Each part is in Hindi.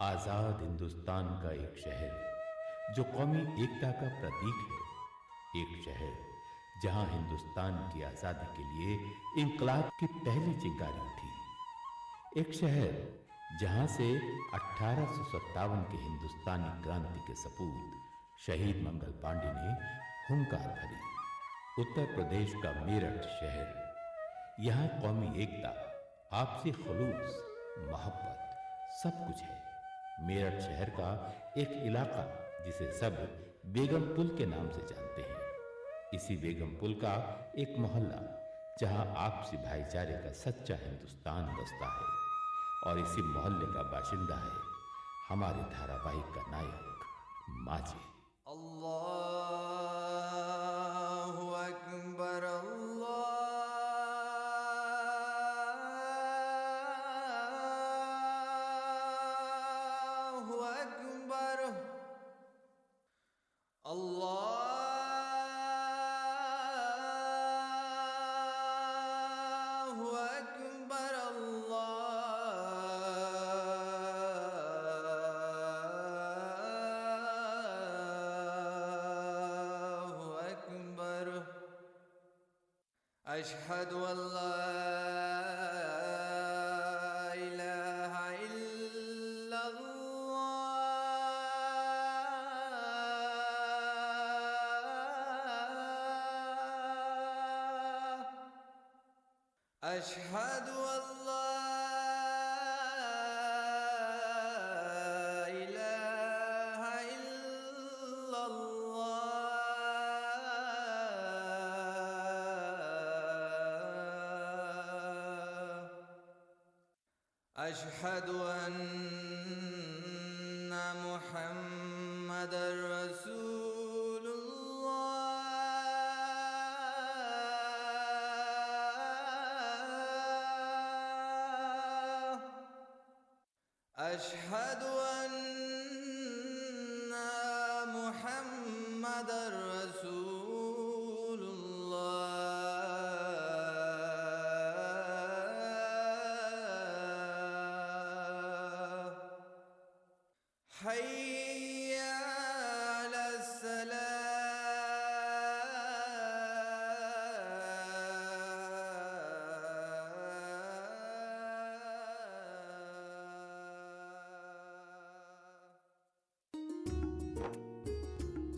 आजाद हिंदुस्तान का एक शहर जो कौमी एकता का प्रतीक है, एक शहर जहां हिंदुस्तान की आजादी के लिए इंकलाब की पहली चिंगारी उठी, एक शहर जहां से 1857 के हिंदुस्तानी क्रांति के सपूत शहीद मंगल पांडे ने हुंकार भरी। उत्तर प्रदेश का मेरठ शहर, यहाँ कौमी एकता, आपसी खुलूस, मोहब्बत सब कुछ है। मेरठ शहर का एक इलाका जिसे सब बेगम पुल के नाम से जानते हैं, इसी बेगम पुल का एक मोहल्ला जहां आपसी भाईचारे का सच्चा हिंदुस्तान बसता है, और इसी मोहल्ले का बाशिंदा है हमारे धारावाहिक का नायक माजिद। अल्लाहु अकबर, अल्लाहु अकबर, अल्लाहु अकबर, अल्लाहु अकबर। अशहदु अल्ला इलाहा इल्लल्लाह, अशहदु अल्ला इलाहा इल्लल्लाह, अशहदु अन्ना मुहम्मदर रसूलुल्लाह, अशहदु अन्ना मुहम्मदर रसूलुल्लाह। हय्या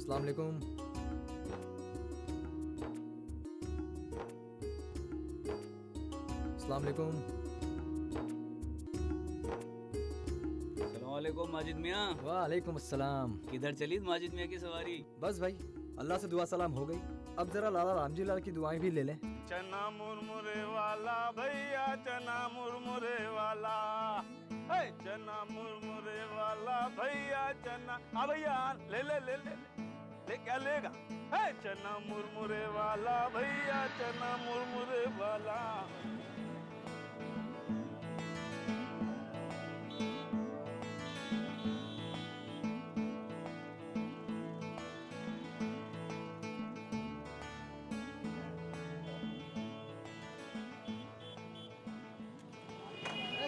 अस्सलाम वालेकुम। अस्सलाम वालेकुम। अस्सलामुअलैकुम माजिद मियाँ। वालेकुम अस्सलाम। किधर चली माजिद मियाँ की सवारी? बस भाई, अल्लाह से दुआ सलाम हो गई। अब जरा लाला रामजी लाल की दुआएं भी ले लें। चना मुरमुरे वाला भैया, चना मुरमुरे वाला, हे चना मुरमुरे वाला भैया, चना आ भैया ले ले ले ले ले, क्या लेगा? हे चना मुरमुरे वाला भैया, चना मुरमुरे वाला।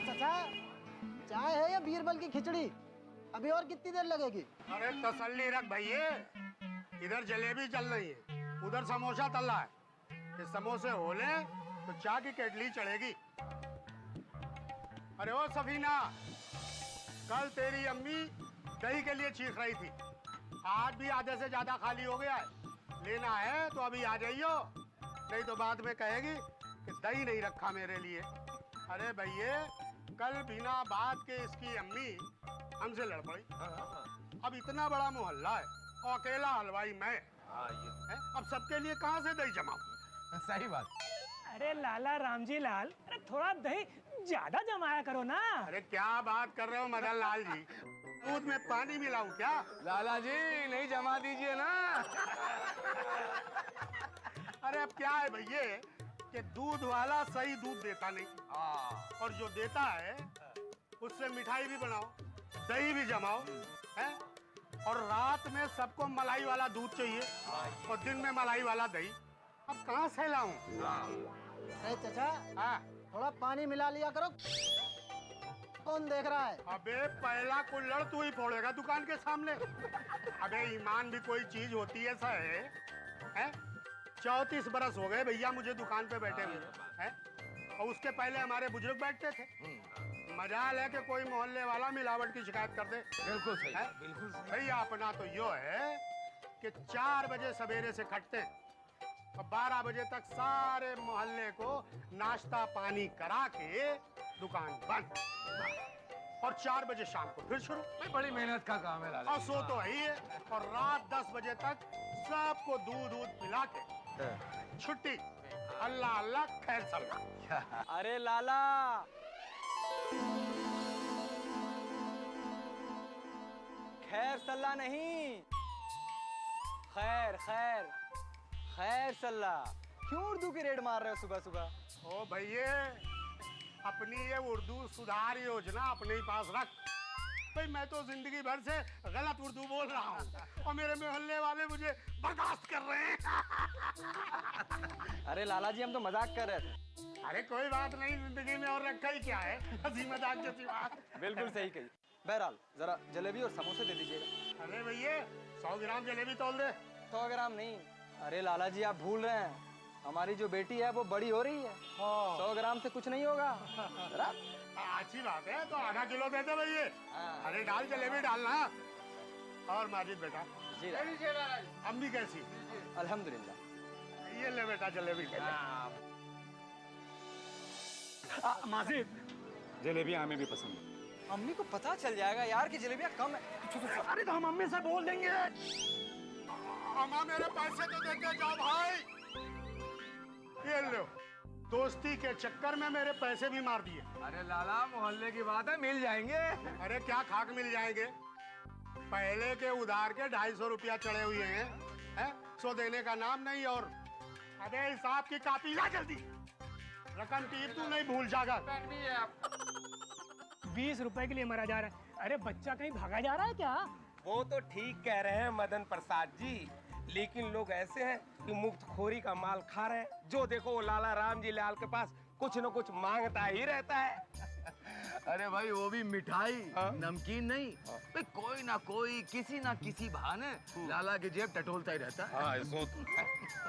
चाचा, चाय है या बीरबल की खिचड़ी? अभी और कितनी देर लगेगी? अरे तसल्ली रख भैया, इधर जलेबी चल रही है, उधर समोसा तल रहा है। ये समोसे हो ले तो चाय की केटली चढ़ेगी। अरे ओ सफीना, कल तेरी अम्मी दही के लिए चीख रही थी, आज भी आधे से ज्यादा खाली हो गया है। लेना है तो अभी आ जाइयो, नहीं तो बाद में कहेगी कि दही नहीं रखा मेरे लिए। अरे भैया, कल बिना बात के इसकी अम्मी हमसे लड़ पड़ी। अब इतना बड़ा मोहल्ला है और अकेला हलवाई मैं। अब सबके लिए कहाँ से दही जमाऊं? सही बात। अरे लाला रामजी लाल, अरे थोड़ा दही ज्यादा जमाया करो ना। अरे क्या बात कर रहे हो मदन लाल जी, दूध में पानी मिलाऊं क्या? लाला जी नहीं जमा दीजिए ना। अरे अब क्या है भैया कि दूध वाला सही दूध देता नहीं, और जो देता है उससे मिठाई भी बनाओ, दही भी जमाओ, है? और रात में सबको मलाई वाला दूध चाहिए और दिन में मलाई वाला दही। अब कहाँ से लाऊं? अरे चाचा, हाँ, थोड़ा पानी मिला लिया करो। कौन देख रहा है? अबे पहला कुल्हड़ तू ही फोड़ेगा दुकान के सामने। अबे ईमान भी कोई चीज होती है हैं? 34 बरस हो गए भैया मुझे दुकान पे बैठे हुए हैं, और उसके पहले हमारे बुजुर्ग बैठते थे। मजाल है कि कोई मोहल्ले वाला मिलावट की शिकायत कर दे। बिल्कुल सही, है? बिल्कुल सही। भैया अपना तो यो है कि 4 बजे सवेरे से खटते हैं और 12 बजे तक सारे मोहल्ले को नाश्ता पानी करा के दुकान बंद, और 4 बजे शाम को फिर शुरू। भाई बड़ी मेहनत का काम है लाला। और सो तो है ही है, और रात 10 बजे तक सबको दूध पिला के छुट्टी। अल्लाह अल्लाह खैर सल्ला। अरे लाला, खैर सल्ला नहीं, खैर खैर खैर सल्ला। क्यों उर्दू की रेड मार रहे हो सुबह सुबह? ओ भैया, अपनी ये उर्दू सुधार योजना अपने ही पास रख। भाई मैं तो जिंदगी भर से गलत उर्दू बोल रहा हूँ और मेरे मोहल्ले वाले मुझे बर्दाश्त कर रहे हैं। अरे लाला जी, हम तो मजाक कर रहे थे। अरे कोई बात नहीं, जिंदगी में और रखा ही क्या है, हंसी मजाक जैसी बात। बिल्कुल सही कही। बहरहाल जरा जलेबी और समोसे दे दीजिएगा। अरे भैया 100 ग्राम जलेबी तोल दे। 100 ग्राम नहीं। अरे लाला जी, आप भूल रहे हैं, हमारी जो बेटी है वो बड़ी हो रही है। 100 ग्राम से कुछ नहीं होगा। जरा अच्छी बात है, तो आधा किलो दे दे भैया। अरे डाल जलेबी डालना। और माजिद बेटा जी अम्मी कैसी? अल्हम्दुलिल्लाह। ये ले बेटा जलेबी खा ले। माजिद, जलेबी हमें भी पसंद है। अम्मी को पता चल जाएगा यार कि जलेबियाँ कम है। अरे तो हम अम्मी से बोल देंगे। अम्मा मेरे पैसे तो देते जाओ भाई। ये लो, दोस्ती के चक्कर में मेरे पैसे भी मार दिए। अरे लाला, मोहल्ले की बात है, मिल जाएंगे। अरे क्या खाक मिल जाएंगे? पहले के उधार के 250 रुपया चढ़े हुए हैं, 100 देने का नाम नहीं। और अबे हिसाब की कापी ला जल्दी, रकम की तू नहीं भूल जाएगा। 20 रुपए के लिए मरा जा रहा है। अरे बच्चा कहीं भागा जा रहा है क्या? वो तो ठीक कह रहे हैं मदन प्रसाद जी, लेकिन लोग ऐसे हैं कि मुफ्तखोरी का माल खा रहे हैं। जो देखो वो लाला राम जी लाल के पास कुछ न कुछ मांगता ही रहता है। अरे भाई, वो भी मिठाई, नमकीन नहीं। भाई कोई ना कोई, किसी ना किसी बहाने लाला की जेब टटोलता ही रहता है।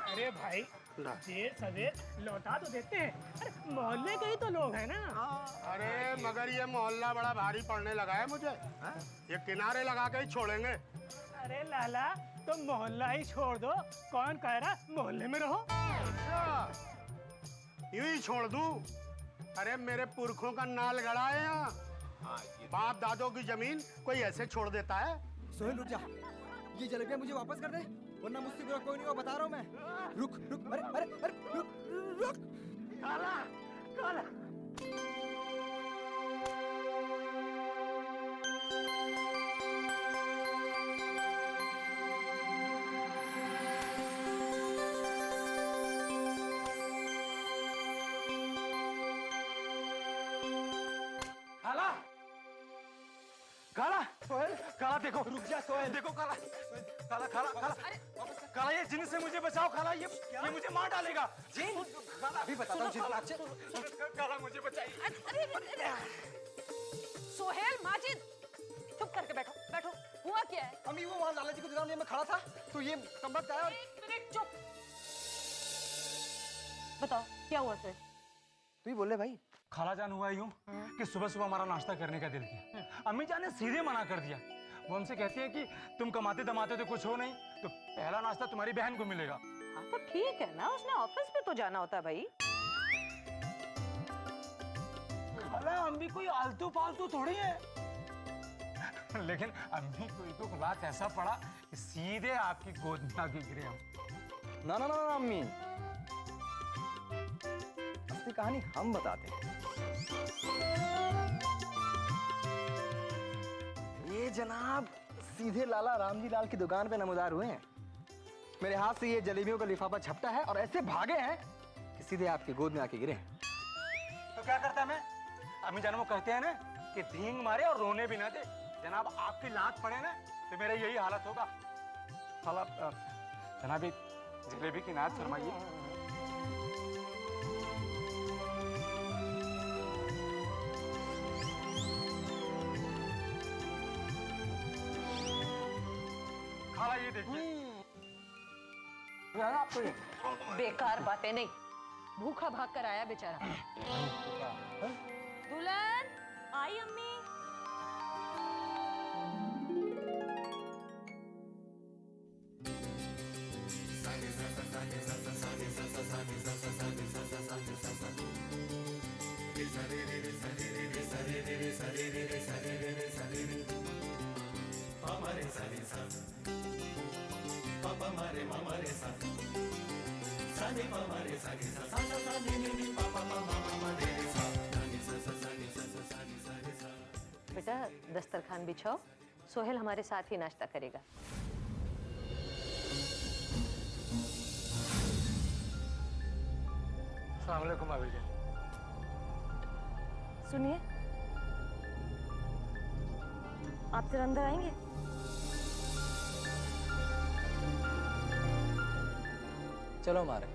अरे भाई, देर सवेर लौटा तो देते हैं। अरे मोहल्ले के ही तो लोग हैं ना। अरे मगर ये मोहल्ला बड़ा भारी पड़ने लगा है मुझे। ये किनारे लगा के ही छोड़ेंगे। अरे लाला, तो मोहल्ला ही छोड़ दो। कौन कह रहा मोहल्ले में रहो? यूं ही छोड़ दूं? अरे मेरे पुरखों का नाल गड़ा है यहाँ। बाप दादों की जमीन कोई ऐसे छोड़ देता है? सोहेल रुक जा, ये जलेबियाँ मुझे वापस कर दे, वरना मुझसे बुरा कोई नहीं हो, बता रहा हूँ मैं। रुक रुक, अरे अरे अरे रुक रुक। काला काला। काला, सोहेल, काला देखो, रुक जा सोहेल, देखो काला, काला काला काला, काला ये जिन से मुझे बचाओ। काला ये मुझे मार डालेगा। जिन? काला अभी बताता हूँ जिन। काला मुझे बचाइए। सोहेल, माजिद, चुप करके बैठो बैठो। हुआ क्या है? अम्मी, वो वहाँ लाला जी की दुकान में खड़ा था तो ये कम वक्त आया और... एक मिनट चुप। बताओ क्या हुआ सर? तू ही बोल ले भाई। खाला जान हुआ यूं कि सुबह सुबह हमारा नाश्ता करने का दिल किया। अम्मी जान ने सीधे मना कर दिया। वो हमसे कहती है कि तुम कमाते दमाते तो कुछ हो नहीं, तो पहला नाश्ता तुम्हारी बहन को मिलेगा। हाँ तो ठीक है ना, उसने ऑफिस में तो जाना होता है भाई। खाला, अम्मी कोई आलतू पालतू थोड़ी है। लेकिन अम्मी को एक बात ऐसा पड़ा कि सीधे आपकी गोद में आके गिरे हम। ना ना ना ना अम्मी, असली कहानी हम बताते हैं। ये जनाब सीधे लाला रामजी लाल की दुकान पे नमूदार हुए हैं। मेरे हाथ से ये जलेबियों का लिफाफा झपटा है और ऐसे भागे हैं कि सीधे आपकी गोद में आके गिरे हैं। तो क्या करता मैं? अम्मी जान वो कहते हैं ना कि धींग मारे और रोने भी ना दे। जनाब आपकी लात पड़े ना तो मेरा यही हालत होगा। खाला, जनाब एक जलेबी की नाद फरमाइए। हाँ ये देखिए। आपको बेकार बातें नहीं, भूखा भाग कर आया बेचारा। दुल्हन आई अम्मी। बेटा दस्तरखान बिछाओ, सोहेल हमारे साथ ही नाश्ता करेगा। अस्सलाम वालेकुम भाभी जी। सुनिए, आप जरा अंदर आएंगे? चलो हमारे।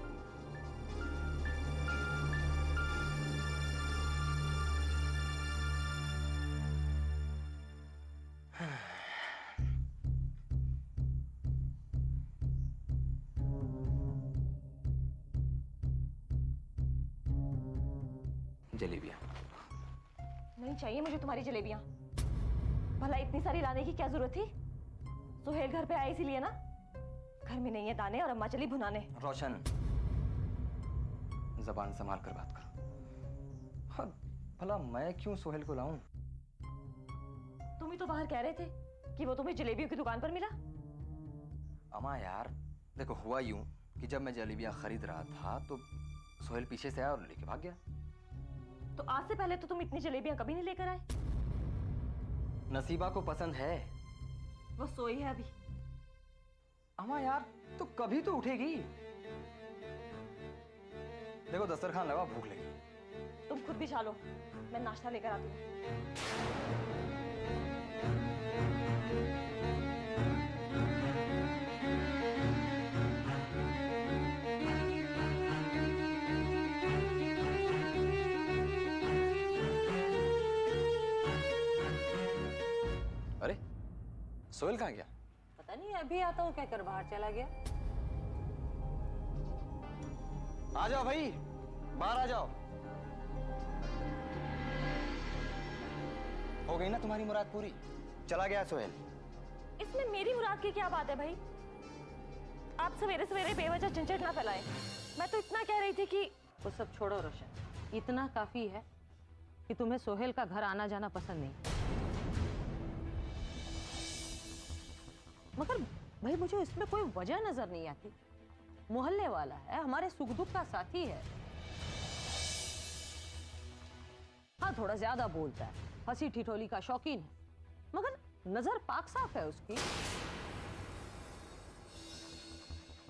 जलेबियाँ नहीं चाहिए मुझे तुम्हारी जलेबियां। भला इतनी सारी लाने की क्या जरूरत थी? सुहेल घर पे आए इसीलिए ना। घर में नहीं है दाने और अम्मा चली भुनाने। रोशन, जबान संभाल कर बात करो। हाँ, भला मैं क्यों सोहेल को लाऊं? तुम ही तो बाहर कह रहे थे कि वो तुम्हें जलेबियों की दुकान पर मिला। अम्मा यार, देखो हुआ यूं कि जब मैं जलेबियां खरीद रहा था तो सोहेल पीछे से आया और लेके भाग गया। तो आज से पहले तो तुम इतनी जलेबियां कभी नहीं लेकर आए। नसीबा को पसंद है। वो सोई है अभी। अम्मा यार, तो कभी तो उठेगी। देखो दस्तरखान लगा, भूख लगी। तुम खुद भी खा लो, मैं नाश्ता लेकर आती हूँ। अरे सोहेल कहाँ गया? पता नहीं, अभी आता हूँ कहकर बाहर चला गया। आ जाओ भाई, बाहर आ जाओ। हो गई ना तुम्हारी मुराद पूरी? चला गया सोहेल। इसमें मेरी मुराद की क्या बात है भाई? आप सवेरे सवेरे बेवजह झंझट ना फैलाएं। मैं तो इतना कह रही थी कि वो सब छोड़ो रोशन, इतना काफी है कि तुम्हें सोहेल का घर आना जाना पसंद नहीं। मगर भाई मुझे इसमें कोई वजह नजर नहीं आती। मोहल्ले वाला है, हमारे सुख दुख का साथी है। हाँ थोड़ा ज्यादा बोलता है, हंसी ठिठोली का शौकीन है, मगर नजर पाक साफ है उसकी।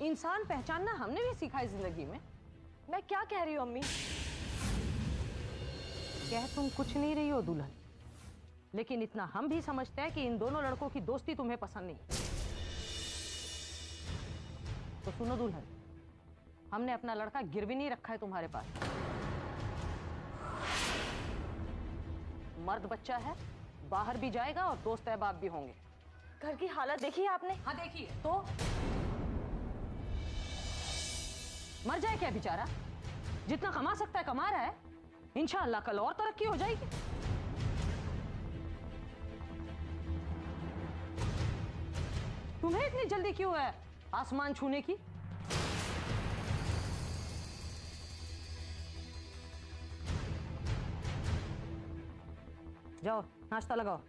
इंसान पहचानना हमने भी सीखा है जिंदगी में। मैं क्या कह रही हूँ अम्मी? कह तुम कुछ नहीं रही हो दुल्हन, लेकिन इतना हम भी समझते हैं कि इन दोनों लड़कों की दोस्ती तुम्हें पसंद नहीं। तो सुनो दुल्हन, हमने अपना लड़का गिरवी नहीं रखा है तुम्हारे पास। मर्द बच्चा है, बाहर भी जाएगा और दोस्त अहबाब भी होंगे। घर की हालत देखी है आपने? हाँ देखी है। तो मर जाए क्या बेचारा? जितना कमा सकता है कमा रहा है, इंशाअल्लाह कल और तरक्की हो जाएगी। तुम्हें इतनी जल्दी क्यों है आसमान छूने की? जाओ नाश्ता लगाओ।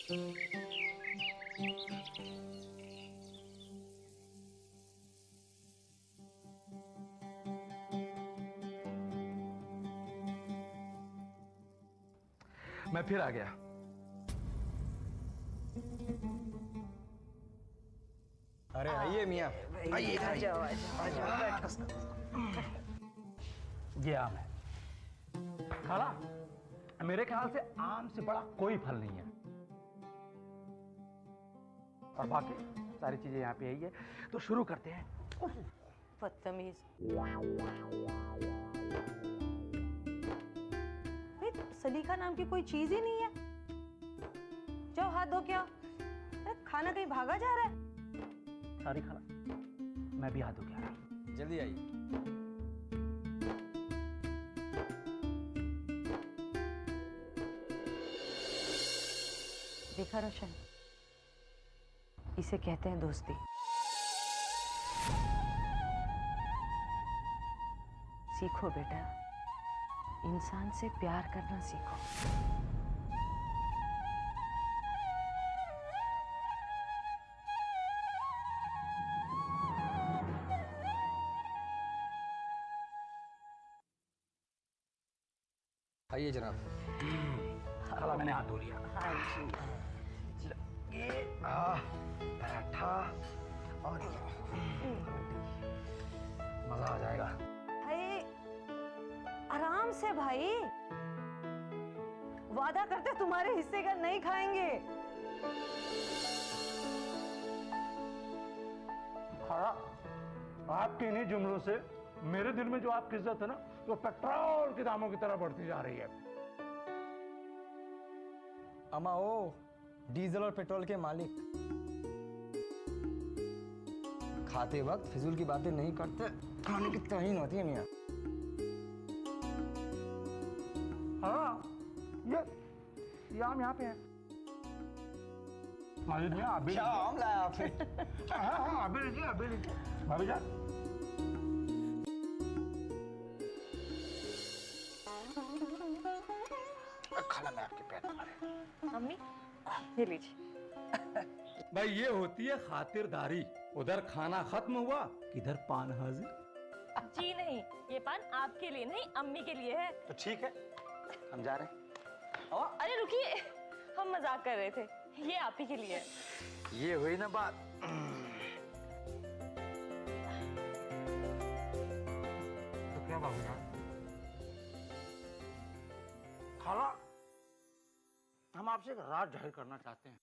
मैं फिर आ गया। अरे आइए मियाँ, आइए आ जाओ आ जाओ बैठो। ये आम है। खाला, मेरे ख्याल से आम से बड़ा कोई फल नहीं है। और बाकी सारी चीजें यहाँ पे आई है, तो शुरू करते हैं। बदतमीज। सलीका नाम की कोई चीज ही नहीं है। जाओ हाथ धो के आओ। अरे खाना कहीं भागा जा रहा है? सारी खाला, मैं भी हाथ धो के आ रहा हूँ। जल्दी आइए। देखा रोशन, इसे कहते हैं दोस्ती। सीखो बेटा, इंसान से प्यार करना सीखो। आइए जनाब। खाला, मैंने हाथ धो लिया। हाँ जी। पराठा और मजा आ जाएगा। भाई आराम से भाई, वादा करते तुम्हारे हिस्से का नहीं खाएंगे। खाला, आपके इन्हीं जुमलों से मेरे दिल में जो आपकी इज्जत है ना, वो पेट्रोल के दामों की तरह बढ़ती जा रही है। अमा ओ डीजल और पेट्रोल के मालिक, खाते वक्त फिजूल की बातें नहीं करते, खाने की तहीन होती है मियाँ। हाँ, ये आम यहाँ पे है। माजिद मियाँ, आप भी क्या आम लाया आपने? हाँ, अभी लीजिए, अभी लीजिए। भाभी जान, खाला मैं आपके पैर मारे। अम्मी ये लीजिए। भाई ये होती है खातिरदारी। उधर खाना खत्म हुआ, किधर पान हाजिर। जी नहीं, ये पान आपके लिए नहीं, अम्मी के लिए है। तो ठीक है, हम जा रहे हैं। अरे रुकिए, हम मजाक कर रहे थे, ये आप ही के लिए है। ये हुई ना बात। तो क्या बाबू जान? खाला, हम आपसे एक राज जाहिर करना चाहते हैं।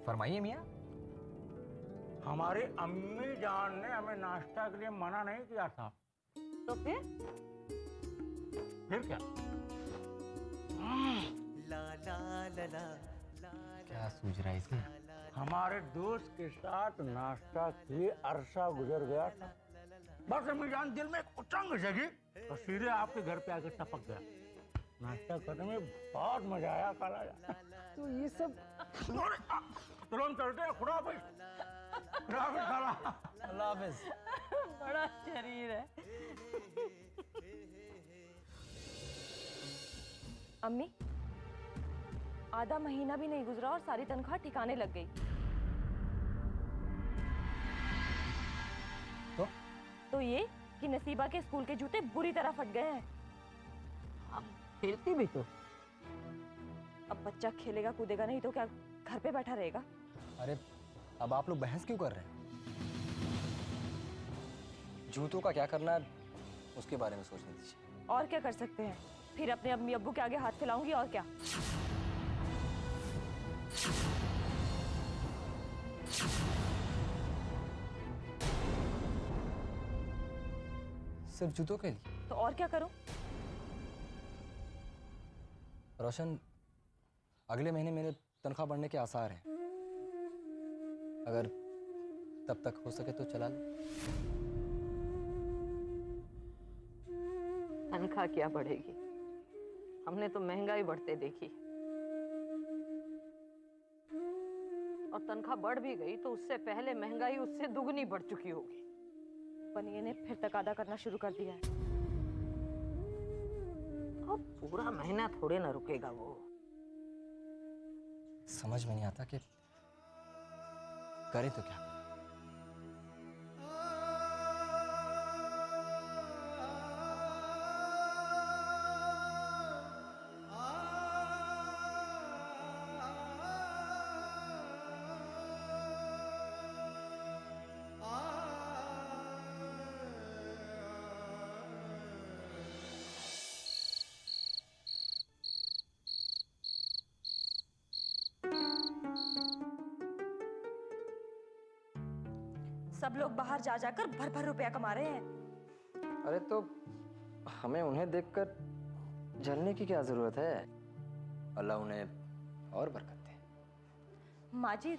फरमाइए मियाँ। हमारी अम्मी जान ने हमें नाश्ता के लिए मना नहीं किया था। तो फिर क्या? क्या सूझ रहा है इसमें? हमारे दोस्त के साथ नाश्ता किए अरसा गुजर गया था। बस अम्मी जान दिल में एक उचंग जगी और सीधे आपके घर पे आके टपक गया। नाश्ता करने में बहुत मजा आया खाला। तो ये सब चलो हम चलते हैं। खुदा हाफिज। खुदा हाफिज खाला। अल्लाह हाफिज। बड़ा शरीर है। अम्मी, आधा महीना भी नहीं गुजरा और सारी तनख्वाह ठिकाने लग गई। तो ये कि नसीबा के स्कूल के जूते बुरी तरह फट गए हैं। खेलती भी तो। अब बच्चा खेलेगा कूदेगा नहीं तो क्या घर पे बैठा रहेगा? अरे अब आप लोग बहस क्यों कर रहे हैं? जूतों का क्या करना है उसके बारे में सोचने दीजिए। और क्या कर सकते हैं? फिर अपने अम्मी अब्बू के आगे हाथ फैलाऊंगी और क्या। सिर्फ जूतों के लिए? तो और क्या करूं? रोशन, अगले महीने मेरे तनख्वाह बढ़ने के आसार हैं। अगर तब तक हो सके तो चला लो। तनख्वाह क्या बढ़ेगी? हमने तो महंगाई बढ़ते देखी। और तनख्वाह बढ़ भी गई तो उससे पहले महंगाई उससे दुगनी बढ़ चुकी होगी। बनिए ने फिर तकादा करना शुरू कर दिया है। वो पूरा महीना थोड़े ना रुकेगा वो। समझ में नहीं आता कि करें तो क्या। सब लोग बाहर जा जाकर भर भर रुपया कमा रहे हैं। अरे तो हमें उन्हें देखकर जलने की क्या जरूरत है? अल्लाह उन्हें और बरकत दे। माजिद,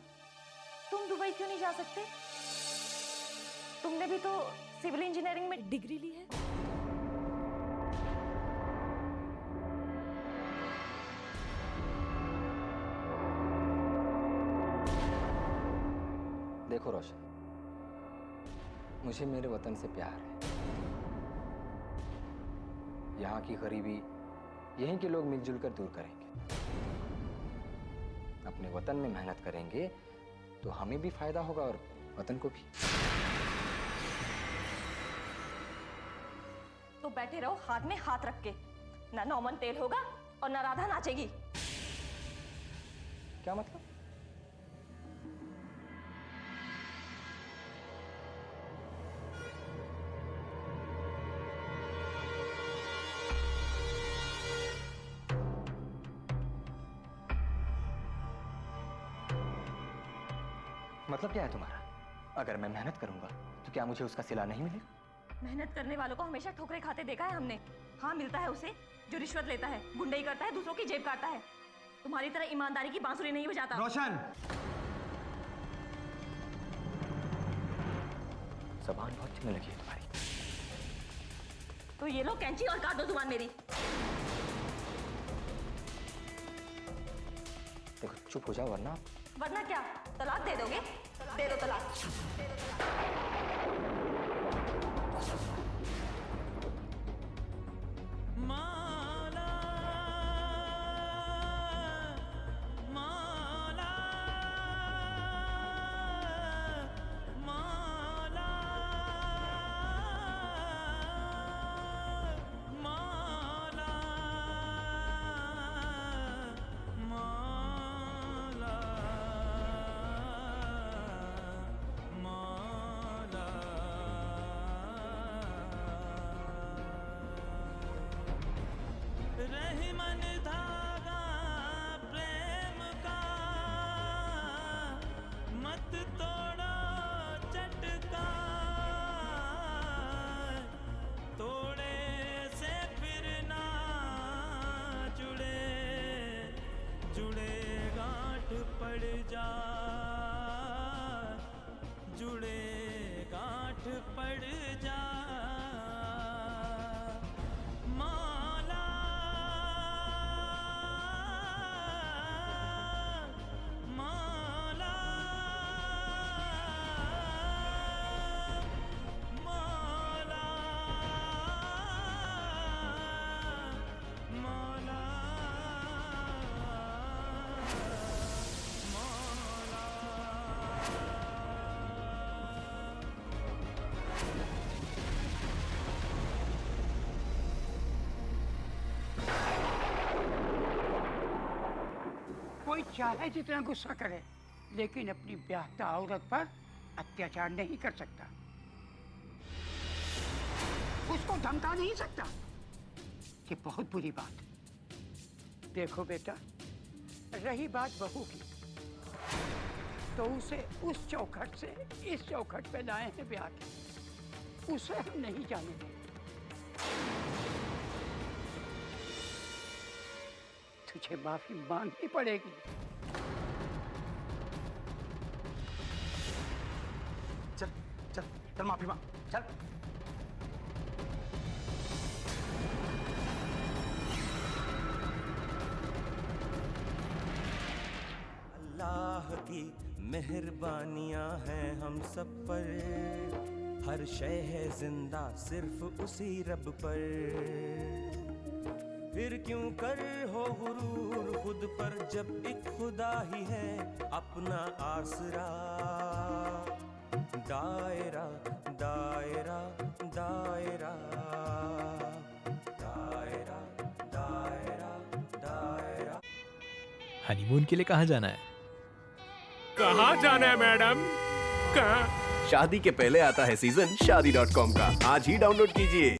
तुम दुबई क्यों नहीं जा सकते? तुमने भी तो सिविल इंजीनियरिंग में डिग्री ली है। देखो रोशन, मुझे मेरे वतन से प्यार है। यहाँ की गरीबी यहीं के लोग मिलजुल कर दूर करेंगे। अपने वतन में मेहनत करेंगे तो हमें भी फायदा होगा और वतन को भी। तो बैठे रहो हाथ में हाथ रख के। ना नौमन तेल होगा और ना राधा नाचेगी। क्या मतलब? मतलब क्या है तुम्हारा? अगर मैं मेहनत करूंगा तो क्या मुझे उसका सिला नहीं मिलेगा? मेहनत करने वालों को हमेशा ठोकरें खाते देखा है हमने। हाँ, मिलता है उसे जो रिश्वत लेता है, गुंडई करता है, दूसरों की जेब काटता है। तुम्हारी तरह ईमानदारी की बांसुरी नहीं बजाता। रोशन, ज़बान बहुत चलने लगी है तुम्हारी। तो ये लो कैंची और काट दो जुबान मेरी। देखो चुप हो जाओ वरना क्या तलाक दे दोगे? दे दो तलाक। माला माला माला माला रहमन धागा प्रेम का मत तोड़ो चटका, तोड़े से फिर ना जुड़े, जुड़े गांठ पड़ जा, जुड़े गांठ पड़ जा। कोई चाहे जितना गुस्सा करे, लेकिन अपनी ब्याहता औरत पर अत्याचार नहीं कर सकता, उसको धमका नहीं सकता। ये बहुत बुरी बात। देखो बेटा, रही बात बहू की, तो उसे उस चौखट से इस चौखट पे लाए हैं ब्याह के, उसे हम नहीं जाने देंगे। तुझे माफी मांगनी पड़ेगी। चल चल चल माफी मांग, चल। अल्लाह की मेहरबानियां हैं हम सब पर, हर शय है जिंदा सिर्फ उसी रब पर। फिर क्यों कर हो गुरूर खुद पर जब एक खुदा ही है अपना आसरा। दायरा दायरा दायरा दायरा दायरा दायरा। हनीमून के लिए कहाँ जाना है? कहाँ जाना है मैडम? कहाँ? शादी के पहले आता है सीजन शादी.com का। आज ही डाउनलोड कीजिए।